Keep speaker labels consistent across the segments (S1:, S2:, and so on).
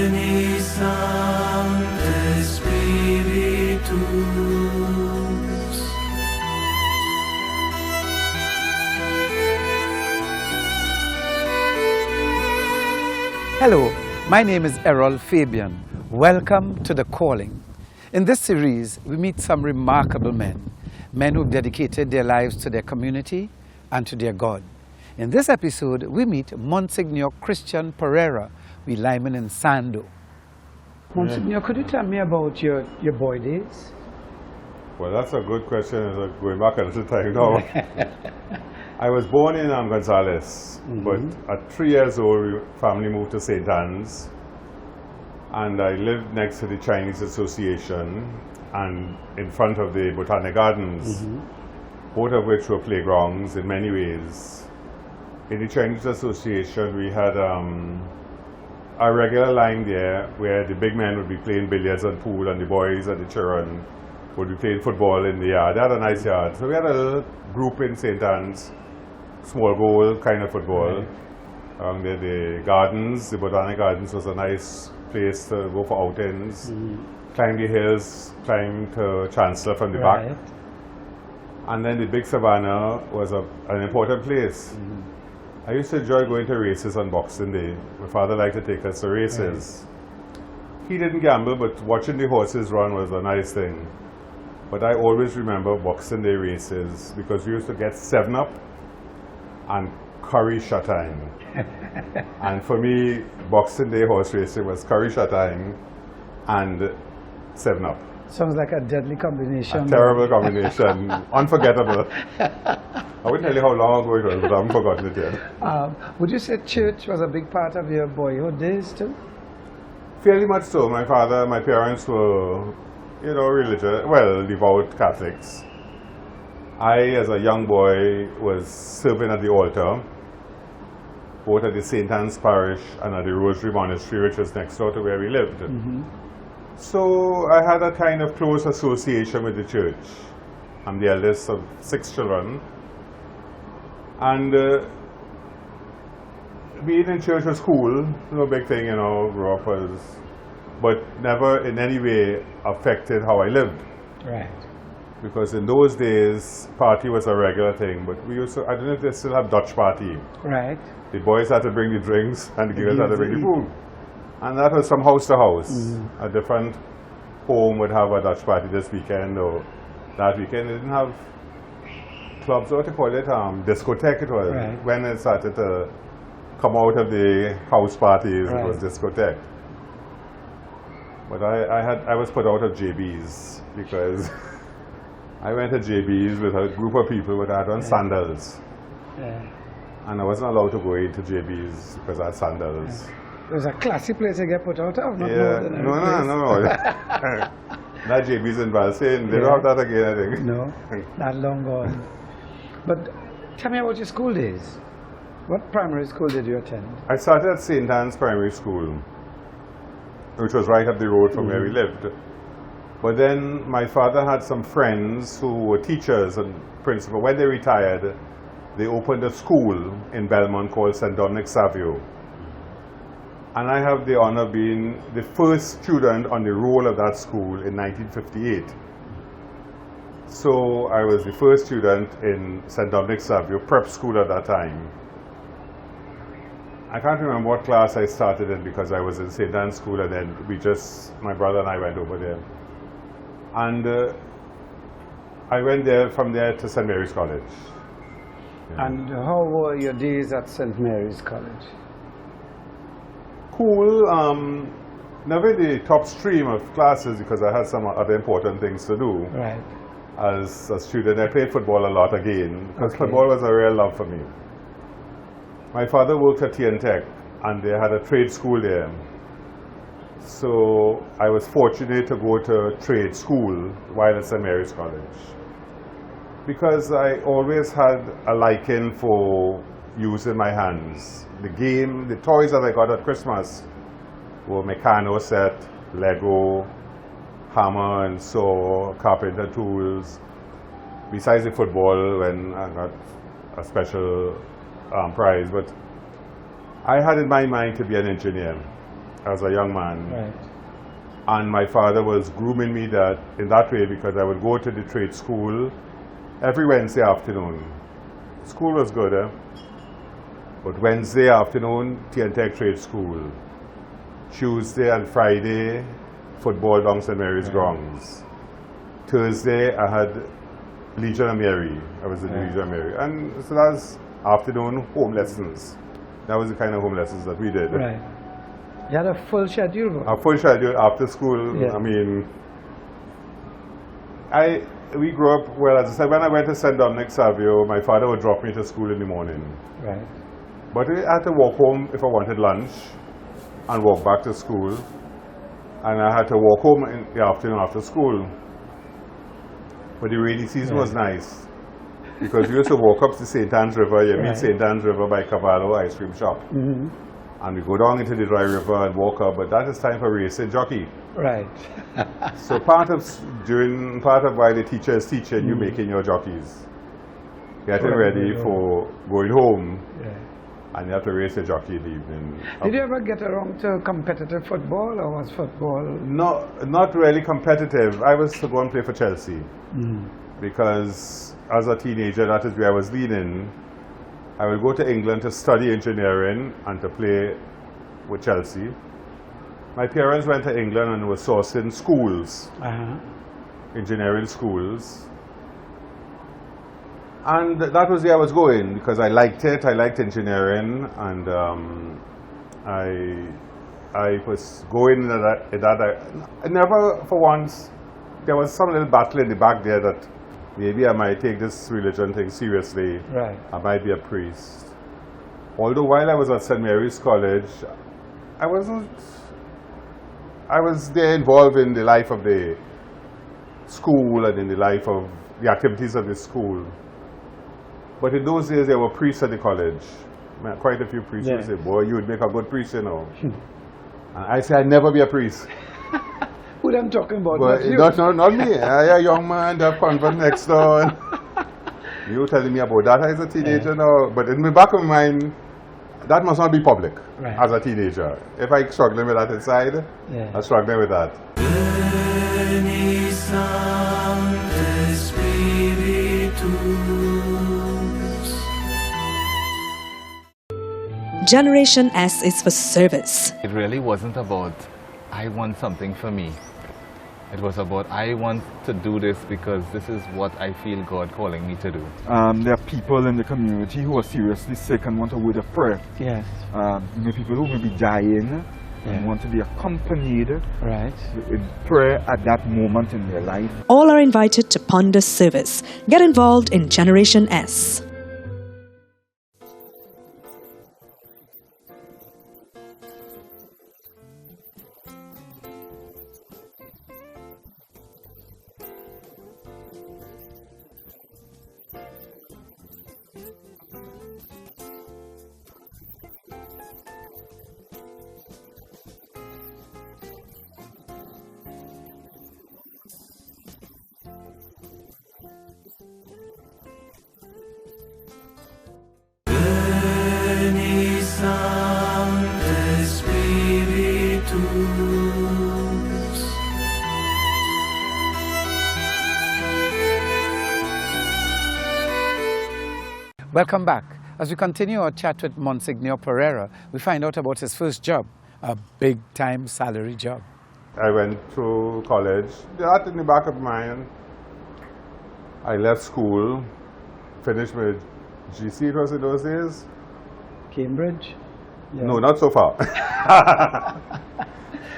S1: Veni Sancte Spiritus.
S2: Hello, my name is Errol Fabian. Welcome to The Calling. In this series, we meet some remarkable men who've dedicated their lives to their community and to their God. In this episode, we meet Msgr Christian Pereira. We live in Sando. Msgr, could you tell me about your boy days?
S3: Well, that's a good question. Going back a little time now. I was born in Gonzales, but at 3 years old, family moved to St. Anne's, and I lived next to the Chinese Association and in front of the Botanic Gardens, both of which were playgrounds in many ways. In the Chinese Association, we had a regular line there where the big men would be playing billiards and pool, and the boys and the children would be playing football in the yard. They had a nice yard. So we had a little group in St. Anne's, small goal kind of football. Around there, the gardens, the Botanic Gardens was a nice place to go for outings. Climb the hills, climb to Chancellor from the back. And then the big savannah was an important place. I used to enjoy going to races on Boxing Day. My father liked to take us to races. He didn't gamble, but watching the horses run was a nice thing. But I always remember Boxing Day races because we used to get 7-Up and curry shutang. And for me, Boxing Day horse racing was curry shutang and 7-Up.
S2: Sounds like a deadly combination.
S3: A terrible combination. Unforgettable. I wouldn't tell you how long ago it was, but I haven't forgotten it yet.
S2: Would you say church was a big part of your boyhood days too?
S3: Fairly much so. My parents were, religious, devout Catholics. I, as a young boy, was serving at the altar, both at the St. Anne's Parish and at the Rosary Monastery, which was next door to where we lived. So I had a kind of close association with the church. I'm the eldest of 6 children. And being in church was cool, no big thing, grew up as, but never in any way affected how I lived.
S2: Right.
S3: Because in those days, party was a regular thing, but we used to, I don't know if they still have Dutch party.
S2: Right.
S3: The boys had to bring the drinks and the girls had to bring the food. And that was from house to house. A different home would have a Dutch party this weekend or that weekend. They didn't have clubs, what to call it, discotheque it was.
S2: Right.
S3: When it started to come out of the house parties, it was discotheque. But I was put out of JB's because I went to JB's with a group of people but I had on sandals. And I wasn't allowed to go into JB's because I had sandals.
S2: It was a classy place to get put out of, not
S3: no. That JB's in Balsain, they don't have that again, I think.
S2: No, not long gone. But tell me about your school days. What primary school did you attend?
S3: I started at St. Anne's Primary School, which was right up the road from where we lived. But then my father had some friends who were teachers and principal. When they retired, they opened a school in Belmont called St. Dominic Savio. And I have the honor of being the first student on the roll of that school in 1958. So I was the first student in St. Dominic Savio prep school at that time. I can't remember what class I started in because I was in St. Anne's School, and then my brother and I went over there. And I went there from there to St. Mary's College.
S2: And how were your days at St. Mary's College?
S3: Cool. Never the top stream of classes because I had some other important things to do.
S2: Right.
S3: As a student, I played football a lot again because football was a real love for me. My father worked at TNTech and they had a trade school there. So I was fortunate to go to trade school while at St. Mary's College. Because I always had a liking for using my hands. The toys that I got at Christmas were Meccano set, Lego, hammer and saw, carpenter tools. Besides the football, when I got a special prize, but I had in my mind to be an engineer. as a young man.
S2: Right.
S3: And my father was grooming me in that way because I would go to the trade school every Wednesday afternoon. School was good, but Wednesday afternoon, Tech trade school. Tuesday and Friday, football down St. Mary's grounds. Thursday, I had Legion of Mary. I was in Legion of Mary. And so that was afternoon home lessons. That was the kind of home lessons that we did.
S2: Right. You had a full schedule?
S3: A full schedule after school.
S2: Yeah.
S3: I mean, we grew up, well, as I said, when I went to St. Dominic Savio, my father would drop me to school in the morning.
S2: Right.
S3: But I had to walk home if I wanted lunch and walk back to school. And I had to walk home in the afternoon after school. But the rainy season was nice because we used to walk up to St. Anne's River. You meet St. Anne's River by Cavallo ice cream shop. And we go down into the dry river and walk up, but that is time for racing jockey.
S2: Right.
S3: So part of why the teacher is teaching you making your jockeys. Getting ready for going home. And you have to race your jockey in the evening.
S2: Did you ever get around to competitive football, or was football?
S3: No, not really competitive. I was to go and play for Chelsea. Because as a teenager, that is where I was leaning. I would go to England to study engineering and to play with Chelsea. My parents went to England and were sourcing schools, engineering schools. And that was where I was going because I liked it. I liked engineering, and I was going in that. I never, for once, there was some little battle in the back there that maybe I might take this religion thing seriously.
S2: Right.
S3: I might be a priest. Although while I was at St. Mary's College, I was there involved in the life of the school and in the life of the activities of the school. But in those days, there were priests at the college. Quite a few priests would say, boy, you would make a good priest, you know. And I said, I'd never be a priest.
S2: Who I'm talking about?
S3: But not me. I a young man, have convent next door. You telling me about that as a teenager now. But in the back of my mind, that must not be public as a teenager. If I'm struggling with that inside, I'm struggling with that.
S4: Generation S is for service.
S5: It really wasn't about, I want something for me. It was about, I want to do this because this is what I feel God calling me to do.
S6: There are people in the community who are seriously sick and want a word of prayer.
S2: Yes.
S6: People who may be dying and want to be accompanied with prayer at that moment in their life.
S4: All are invited to ponder service. Get involved in Generation S.
S2: Welcome back. As we continue our chat with Msgr Pereira, we find out about his first job, a big-time salary job.
S3: I went to college. That in the back of my mind. I left school, finished with GC, it was in those days.
S2: Cambridge? Yeah.
S3: No, not so far.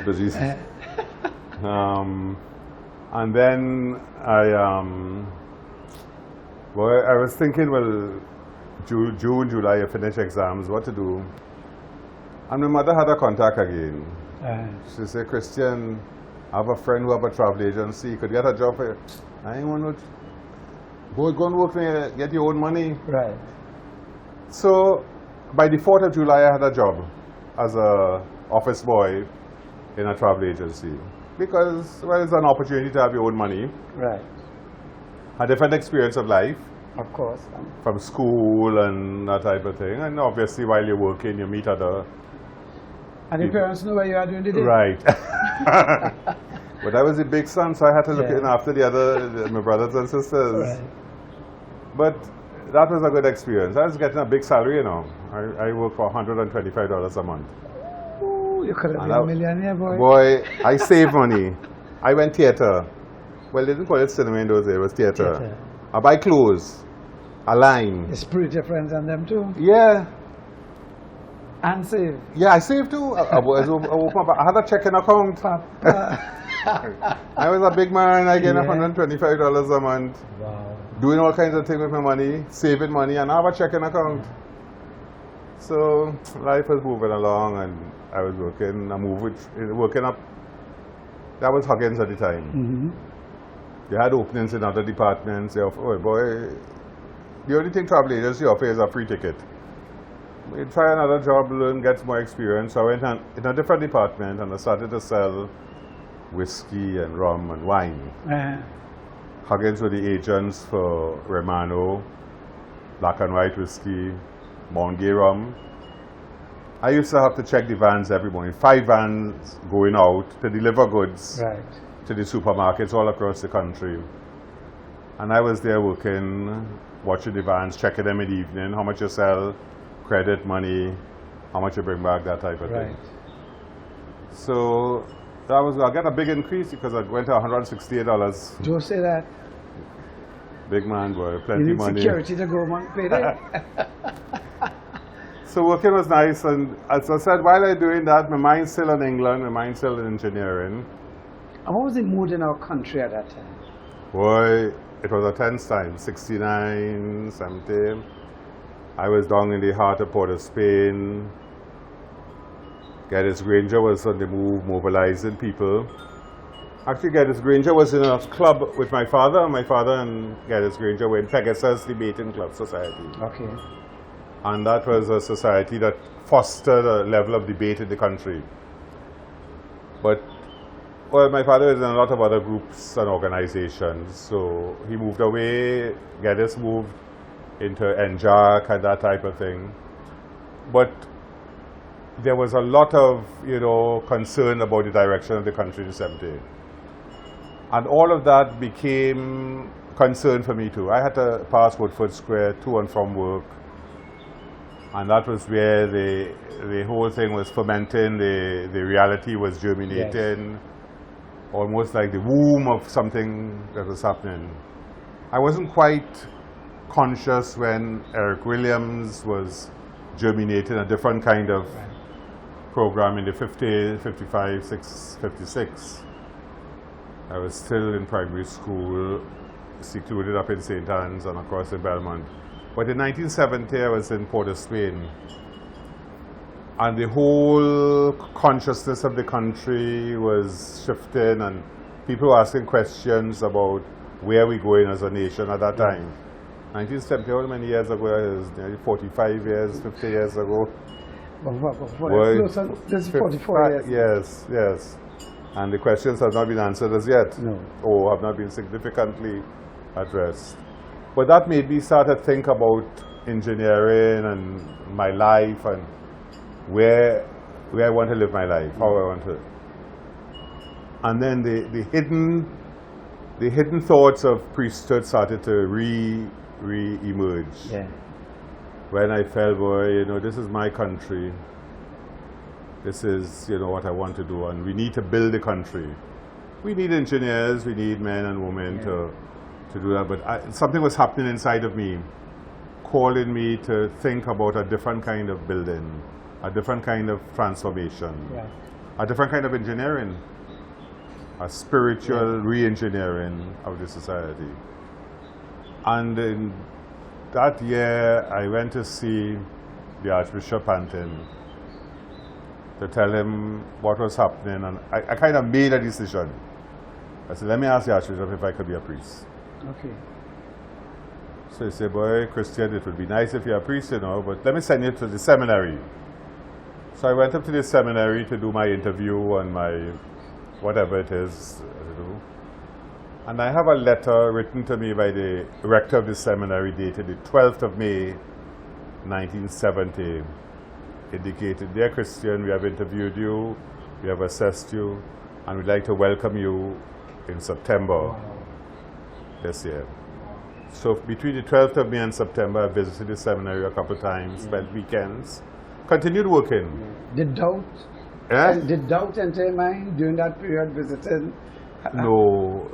S3: The GC. And then I was thinking, well, June, July, I finish exams, what to do? And my mother had a contact again. She said, Christian, I have a friend who have a travel agency, you could get a job for you. I ain't want to go and work there, get your own money.
S2: Right.
S3: So by the 4th of July, I had a job as a office boy in a travel agency. Because, well, it's an opportunity to have your own money.
S2: Right.
S3: A different experience of life.
S2: Of course.
S3: From school and that type of thing. And obviously while you're working, you meet other
S2: And your parents know where you are doing the day?
S3: Right. But I was the big son, so I had to look in after my brothers and sisters.
S2: Right.
S3: But that was a good experience. I was getting a big salary, you know. I worked for $125 a month.
S2: Ooh, you could have been a millionaire, boy.
S3: Boy, I saved money. I went theatre. Well, they didn't call it cinema in those days, it was theatre. I buy clothes, a line.
S2: It's pretty different than them too.
S3: Yeah.
S2: And save.
S3: Yeah, I saved too. I had a checking account. I was a big man. I get $125 a month.
S2: Wow.
S3: Doing all kinds of things with my money, saving money, and I have a checking account. So life was moving along, and I was working. Working up. That was Huggins at the time. They had openings in other departments. They offer, oh boy, the only thing travel agency offers is a free ticket. You try another job, learn, get more experience. So I went in a different department and I started to sell whiskey and rum and wine. Huggins were the agents for Romano, black and white whiskey, Msgr rum. I used to have to check the vans every morning. 5 vans going out to deliver goods to the supermarkets all across the country. And I was there working, watching the vans, checking them in the evening, how much you sell, credit, money, how much you bring back, that type of thing. So I got a big increase because I went to $168.
S2: Don't say that.
S3: Big man, boy, plenty
S2: you need
S3: money.
S2: Security to go and pay that.
S3: So working was nice, and as I said, while I was doing that, my mind's still in England, my mind's still in engineering.
S2: And what was the mood in our country at that time?
S3: Boy, it was a tense time, 69, 70. I was down in the heart of Port of Spain. Geddes Granger was on the move, mobilizing people. Actually, Geddes Granger was in a club with my father. My father and Geddes Granger were in Pegasus Debating Club Society.
S2: Okay.
S3: And that was a society that fostered a level of debate in the country. But, well, my father was in a lot of other groups and organizations. So he moved away. Geddes moved into NJAC and that type of thing. But there was a lot of, concern about the direction of the country in 78. And all of that became concern for me too. I had to pass Woodford Square to and from work. And that was where the whole thing was fermenting, the reality was germinating, almost like the womb of something that was happening. I wasn't quite conscious when Eric Williams was germinating a different kind of program in the 50, 55, 56. I was still in primary school, secluded up in St. Anne's and across in Belmont. But in 1970, I was in Port of Spain. And the whole consciousness of the country was shifting, and people were asking questions about where we're going as a nation at that time. 1970, how many years ago? It was nearly 45 years, 50 years ago.
S2: This is 44 years.
S3: Yes. And the questions have not been answered as yet.
S2: No.
S3: Or have not been significantly addressed. But that made me start to think about engineering and my life and where I want to live my life, how I want to. And then the hidden thoughts of priesthood started to re-emerge.
S2: Yeah.
S3: When I felt, boy, this is my country. This is, what I want to do, and we need to build the country. We need engineers, we need men and women to do that, but something was happening inside of me, calling me to think about a different kind of building, a different kind of transformation, a different kind of engineering, a spiritual re-engineering of the society. And in that year, I went to see the Archbishop Pantin to tell him what was happening, and I kind of made a decision. I said, let me ask the Archbishop if I could be a priest.
S2: Okay.
S3: So he said, boy, Christian, it would be nice if you're a priest, but let me send you to the seminary. So I went up to the seminary to do my interview and my whatever it is to do. And I have a letter written to me by the rector of the seminary dated the 12th of May, 1970, indicated, "Dear Christian, we have interviewed you, we have assessed you, and we'd like to welcome you in September this year." So between the 12th of May and September, I visited the seminary a couple of times, spent weekends, continued working.
S2: Did doubt enter your mind during that period visiting?
S3: No,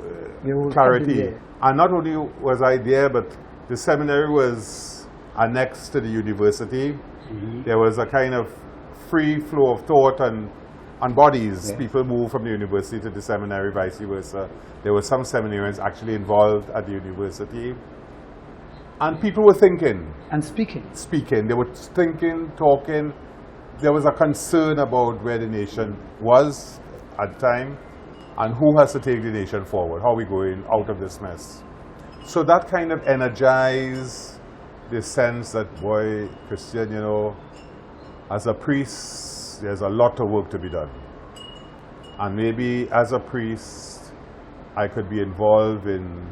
S3: clarity. And not only was I there, but the seminary was annexed to the university. There was a kind of free flow of thought and bodies.
S2: Yeah.
S3: People moved from the university to the seminary, vice versa. There were some seminarians actually involved at the university. And people were thinking.
S2: And speaking.
S3: Speaking. They were thinking, talking. There was a concern about where the nation was at the time and who has to take the nation forward. How are we going out of this mess? So that kind of energized the sense that, boy, Christian, you know, as a priest, there's a lot of work to be done. And maybe as a priest, I could be involved in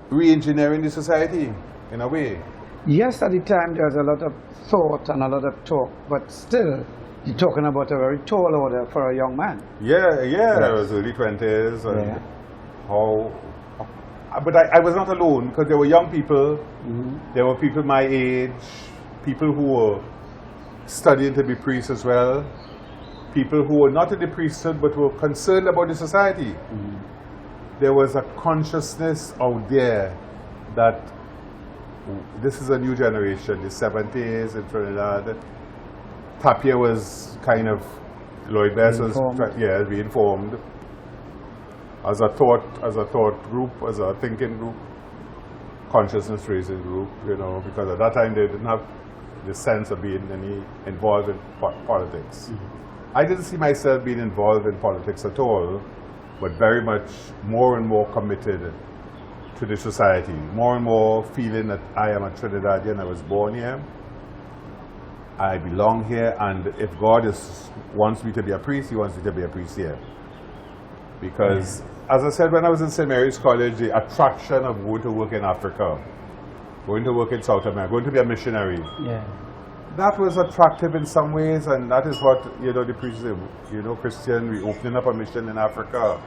S3: re-engineering the society in a way.
S2: Yes, at the time there was a lot of thought and a lot of talk, but still, you're talking about a very tall order for a young man.
S3: Yeah,
S2: Yes.
S3: I was early 20s. And but I was not alone, because there were young people, there were people my age, people who were studying to be priests as well, people who were not in the priesthood but were concerned about the society. There was a consciousness out there that this is a new generation, the 70s in Trinidad. Tapia was kind of, Lloyd Bess was, being formed as a thought group, as a thinking group, consciousness raising group, you know, because at that time they didn't have the sense of being involved in politics. I didn't see myself being involved in politics at all, but very much more and more committed to the society, more and more feeling that I am a Trinidadian, I was born here, I belong here, and if God wants me to be a priest, He wants me to be a priest here. Because, as I said, when I was in St. Mary's College, the attraction of going to work in Africa, going to work in South America, going to be a missionary, that was attractive in some ways, and that is what, you know, the priest said, you know, Christian, we're opening up a mission in Africa,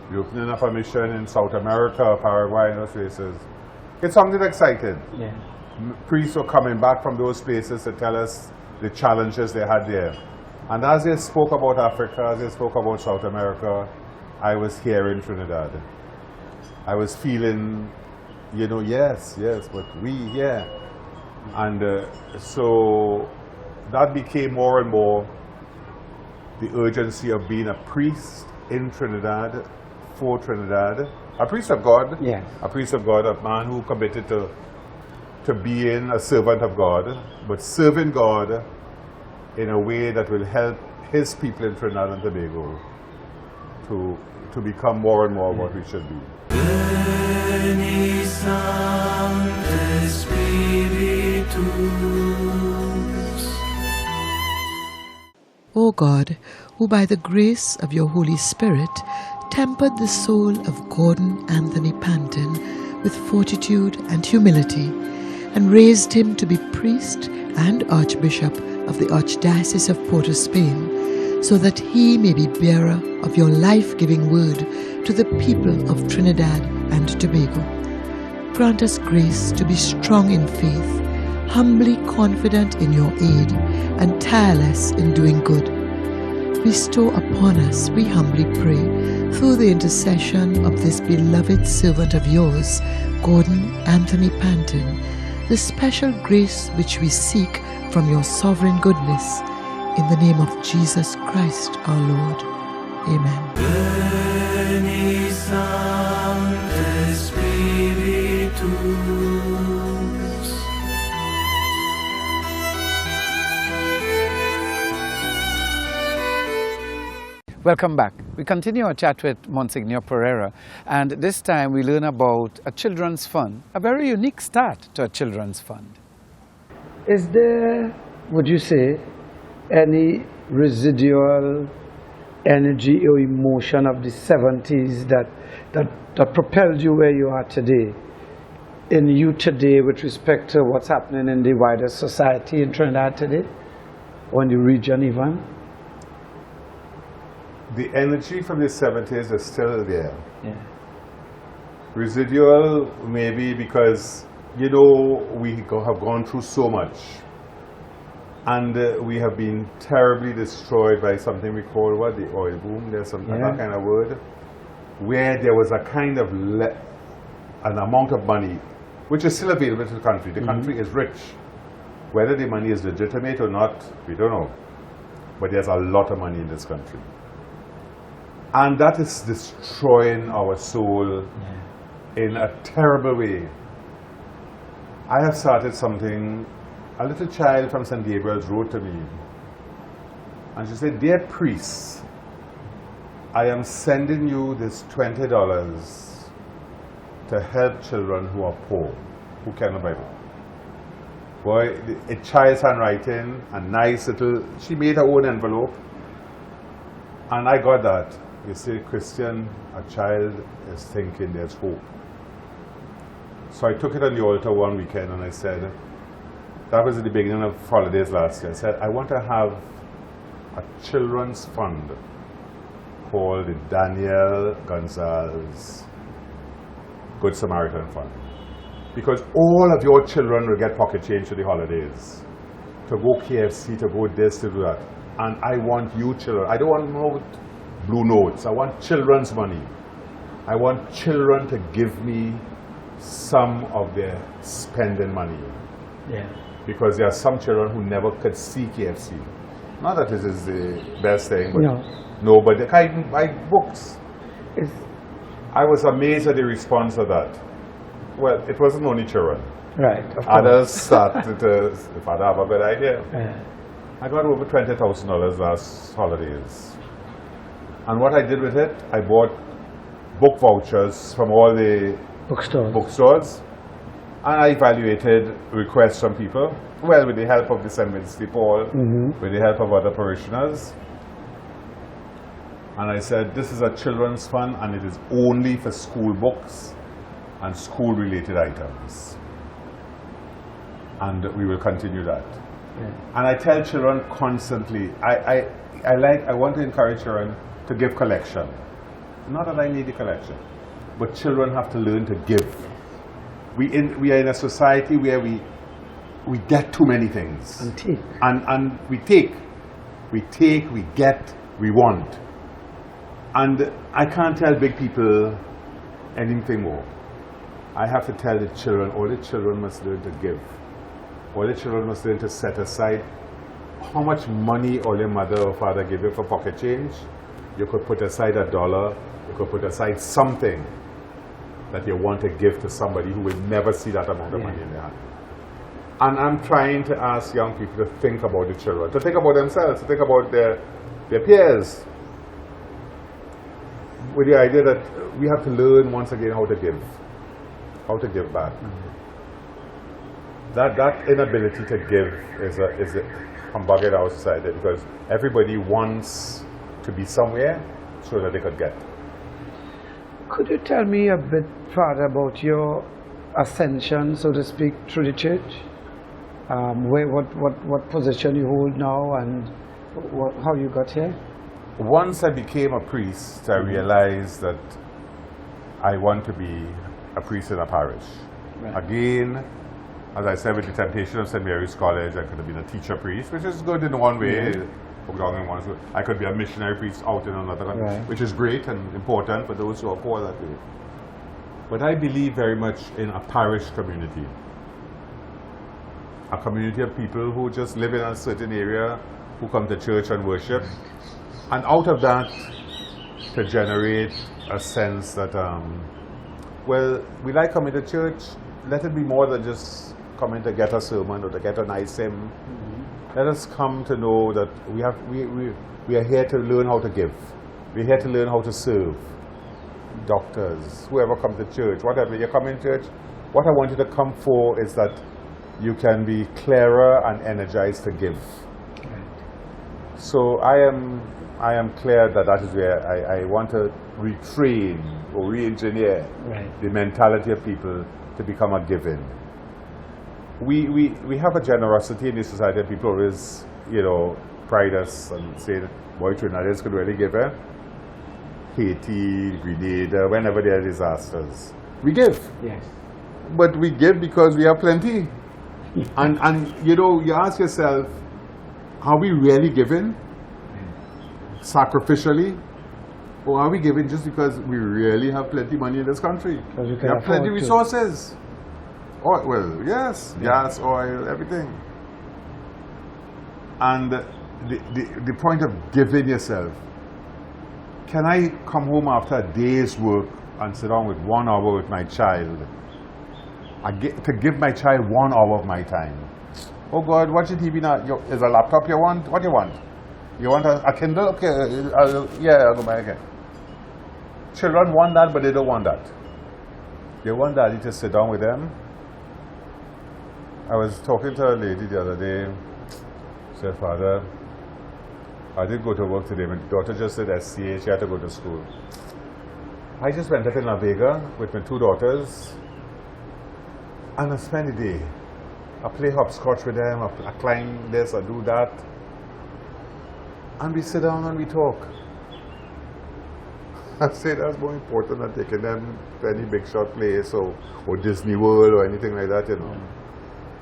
S3: we're opening up a mission in South America, Paraguay, and those places. It sounded exciting. Priests were coming back from those places to tell us the challenges they had there. And as they spoke about Africa, as they spoke about South America, I was here in Trinidad. I was feeling, you know, yes, but we here. And so that became more and more the urgency of being a priest in Trinidad, for Trinidad, a priest of God, a priest of God, a man who committed to being a servant of God, but serving God in a way that will help His people in Trinidad and Tobago to become more and more what we should be.
S1: Veni Sancte Spiritus.
S7: O God, who by the grace of your Holy Spirit tempered the soul of Gordon Anthony Panton with fortitude and humility, and raised him to be priest and Archbishop of the Archdiocese of Port of Spain, so that he may be bearer of your life-giving word to the people of Trinidad and Tobago. Grant us grace to be strong in faith, humbly confident in your aid, and tireless in doing good. Bestow upon us, we humbly pray, through the intercession of this beloved servant of yours, Gordon Anthony Panton, the special grace which we seek from your sovereign goodness. In the name of Jesus Christ our Lord. Amen.
S1: Veni Sancte Spiritus.
S2: Welcome back. We continue our chat with Msgr Pereira, and this time we learn about a children's fund, a very unique start to a children's fund. Is there, would you say, any residual energy or emotion of the 70s that propelled you where you are today, in you today with respect to what's happening in the wider society in Trinidad today? or in the region even?
S3: The energy from the 70s is still there.
S2: Yeah.
S3: Residual, maybe because, you know, we have gone through so much. And we have been terribly destroyed by something we call, what, the oil boom? There's some that kind of word. Where there was a kind of an amount of money, which is still available to the country. The country is rich. Whether the money is legitimate or not, we don't know. But there's a lot of money in this country. And that is destroying our soul in a terrible way. I have started something. A little child from St. Gabriel's wrote to me. And she said, "Dear priest, I am sending you this $20 to help children who are poor, who cannot buy book." Boy, a child's handwriting, a nice little, she made her own envelope. And I got that. You see, Christian, a child is thinking there's hope. So I took it on the altar one weekend and I said, that was at the beginning of holidays last year. I said, I want to have a children's fund called the Daniel Gonzalez Good Samaritan Fund. Because all of your children will get pocket change for the holidays. To go KFC, to go this, to do that. And I want you children, I don't want no blue notes, I want children's money. I want children to give me some of their spending money.
S2: Yeah.
S3: Because there are some children who never could see KFC. Not that this is the best thing, but no, but they can't even buy books. I was amazed at the response to that. Well, it wasn't only children.
S2: Right.
S3: Others started to, if I have a good idea. I got over $20,000 last holidays. And what I did with it, I bought book vouchers from all the bookstores. And I evaluated requests from people, well, with the help of the St. Vincent de Paul, with the help of other parishioners. And I said, this is a children's fund and it is only for school books and school-related items. And we will continue that. And I tell children constantly, I want to encourage children to give collection. Not that I need the collection, but children have to learn to give. We are in a society where we get too many things.
S2: And take.
S3: And we take. We take, we get, we want. And I can't tell big people anything more. I have to tell the children, all the children must learn to give. All the children must learn to set aside how much money all your mother or father give you for pocket change. You could put aside $1, you could put aside something that you want to give to somebody who will never see that amount of money in their hand. And I'm trying to ask young people to think about the children, to think about themselves, to think about their peers, with the idea that we have to learn once again how to give back. That inability to give is a humbug in our society, because everybody wants to be somewhere so that they could get.
S2: Could you tell me a bit further about your ascension, so to speak, through the church? What position you hold now and how you got here?
S3: Once I became a priest, I realized that I want to be a priest in a parish. Right. Again, as I said, with the temptation of St. Mary's College, I could have been a teacher priest, which is good in one way. I could be a missionary priest out in another country, which is great and important for those who are poor that way. But I believe very much in a parish community. A community of people who just live in a certain area, who come to church and worship. And out of that, to generate a sense that, well, we like coming to church. Let it be more than just coming to get a sermon or to get a nice hymn. Let us come to know that we are here to learn how to give. We're here to learn how to serve. Doctors, whoever comes to church, whatever, you come in church, what I want you to come for is that you can be clearer and energized to give. So I am clear that is where I want to retrain or re-engineer the mentality of people to become a giving. We have a generosity in this society, and people always pride us and say that, boy, Trinidadians could really give, Haiti, Grenada, whenever there are disasters. We give.
S2: Yes.
S3: But we give because we have plenty. And you ask yourself, are we really giving sacrificially? Or are we giving just because we really have plenty money in this country? We have plenty resources. Oil, well, yes, gas, oil, everything. And the point of giving yourself, can I come home after a day's work and sit down with 1 hour with my child? To give my child 1 hour of my time. Oh God, watching TV now, is a laptop you want? What do you want? You want a Kindle? Okay, I'll go buy again. Children want that, but they don't want that. They want daddy to sit down with them. I was talking to a lady the other day. She said, Father, I did go to work today. My daughter just did SCA. She had to go to school. I just went up in La Vega with my 2 daughters and I spent the day. I play hopscotch with them, I climb this, I do that. And we sit down and we talk. I say that's more important than taking them to any big shot place or Disney World or anything like that,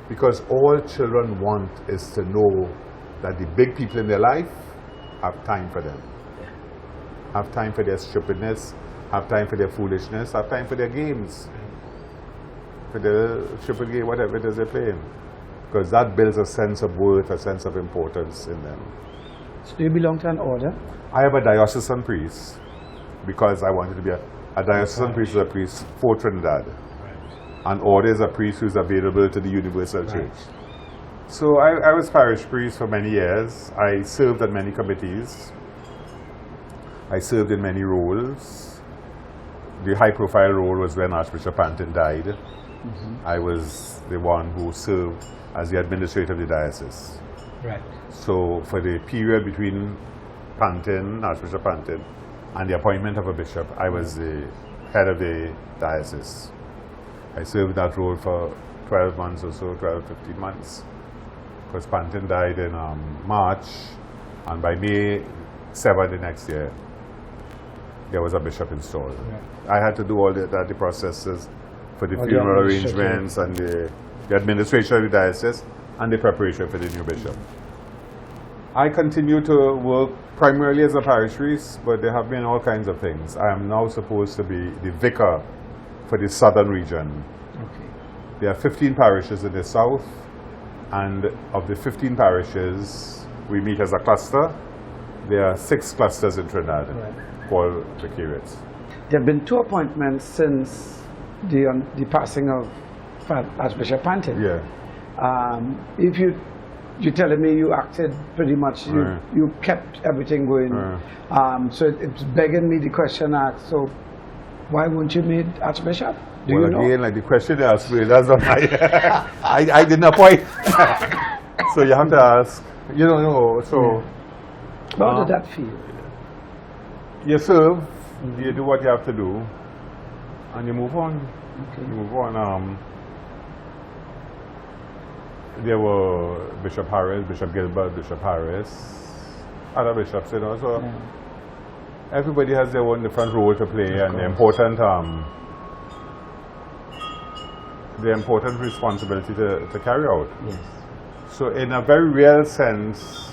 S3: Because all children want is to know that the big people in their life have time for them. Have time for their stupidness, have time for their foolishness, have time for their games. For the stupid game, whatever it is they're playing. Because that builds a sense of worth, a sense of importance in them.
S2: So do you belong to an order?
S3: I am a diocesan priest because I wanted to be a diocesan priest is a priest for Trinidad. An order is a priest who is available to the Universal Church. So I was parish priest for many years. I served on many committees. I served in many roles. The high-profile role was when Archbishop Pantin died. I was the one who served as the administrator of the diocese.
S2: Right.
S3: So for the period between Archbishop Pantin, and the appointment of a bishop, I was the head of the diocese. I served that role for 12 months or so, 12, 15 months. Because Pantin died in March, and by May 7 the next year, there was a bishop installed. I had to do all the processes for the funeral arrangements and the administration of the diocese and the preparation for the new bishop. I continue to work primarily as a parish priest, but there have been all kinds of things. I am now supposed to be the vicar for the southern region.
S2: Okay.
S3: There are 15 parishes in the south, and of the 15 parishes, we meet as a cluster. There are 6 clusters in Trinidad called vicariates.
S2: There have been 2 appointments since the passing of Archbishop Pantin. If you're telling me you acted pretty much, you kept everything going. So it's begging me the question asked, so why weren't you made Archbishop? Do you know?
S3: Again, like the question you asked me, that's not my... I didn't appoint. So you have to ask. You don't know, so...
S2: How did that feel?
S3: You serve, you do what you have to do, and you move on. You move on. There were Bishop Harris, Bishop Gilbert, Bishop Harris, other bishops, so everybody has their own different role to play, and the important responsibility to carry out. So in a very real sense,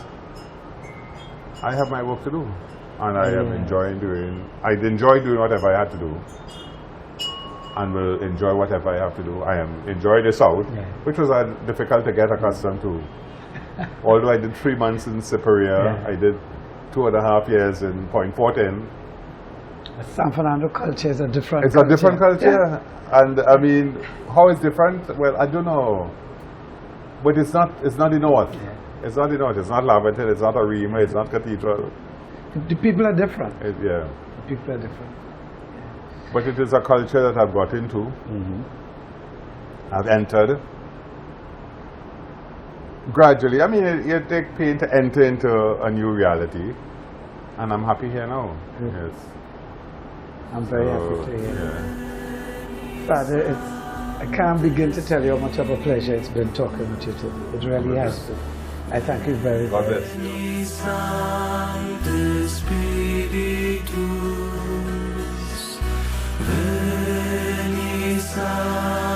S3: I have my work to do, and I am enjoying doing. I enjoy doing whatever I had to do, and will enjoy whatever I have to do. I am enjoying the South, which was difficult to get accustomed to. Although I did 3 months in Superior, I did 2.5 years in Point Fortin.
S2: San Fernando culture is a different
S3: It's a different culture. And I mean, how it's different? Well, I don't know. But it's not the North. It's not the North. It's not Laverton. It's not Arima. It's not Cathedral.
S2: The people are different.
S3: The
S2: people are different.
S3: But it is a culture that I've got into. I've entered. Gradually. I mean, it takes pain to enter into a new reality. And I'm happy here now. Yes.
S2: I'm very happy to hear. Father, I can't begin to tell you how much of a pleasure it's been talking with you today. It really has been. I thank you very much.
S3: God bless you.
S1: Veni Sancte Spiritus, Veni Sancte